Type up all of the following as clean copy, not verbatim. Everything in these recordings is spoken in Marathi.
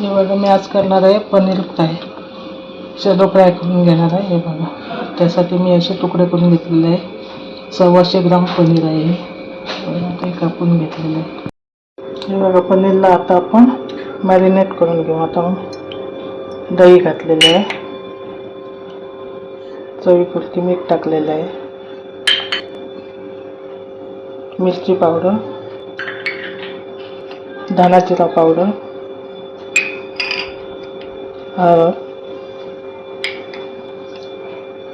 हे बघा, मी आज करणार आहे पनीर फ्राय. शॅलो फ्राय करून घेणार आहे. हे बघा, त्यासाठी मी असे तुकडे करून घेतलेले आहे. 125 ग्राम पनीर आहे हे. ते कापून घेतलेलं आहे. हे बघा, पनीरला आता आपण मॅरिनेट करून घेऊ. आता दही घातलेलं आहे, चवीपुरती मीठ टाकलेलं आहे, मिरची पावडर, धना जिरा पावडर, हळद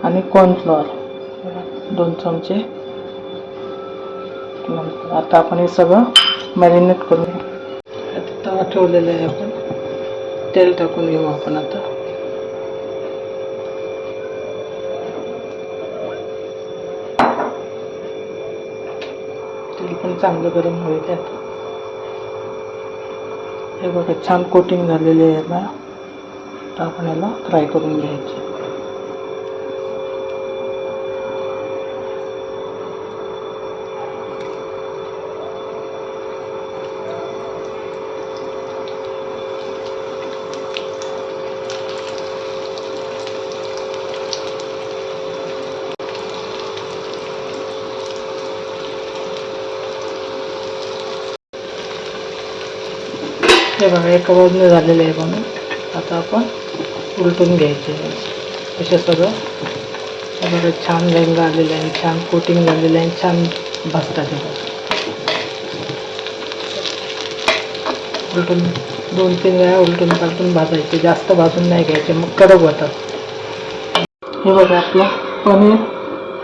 आणि कॉर्नफ्लॉवर 2 चमचे. आता आपण हे सगळं मॅरिनेट करून घेऊ. आता तवा ठेवलेला आहे, आपण तेल टाकून घेऊ. आपण आता तेल पण चांगलं गरम होईल. आता हे बघा, छान कोटिंग झालेली आहे याला. आता आपण याला फ्राय करून घ्यायचे. हे बघा, एका बाजूने झालेलं आहे बनवून. आता आपण उलटून घ्यायचे असे सगळं. हे बघा, छान रंग आलेला आहे, छान कोटिंग झालेलं आहे, छान भाजतात. हे बघा, उलटून 2-3 वेळा उलटून पालटून भाजायचे. जास्त भाजून नाही घ्यायचे, मग कडक होतात. हे बघा, आपलं पनीर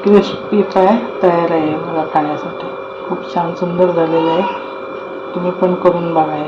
क्रिस्पी फ्राय तयार आहे मला खाण्यासाठी. खूप छान सुंदर झालेलं आहे. तुम्ही पण करून बघा.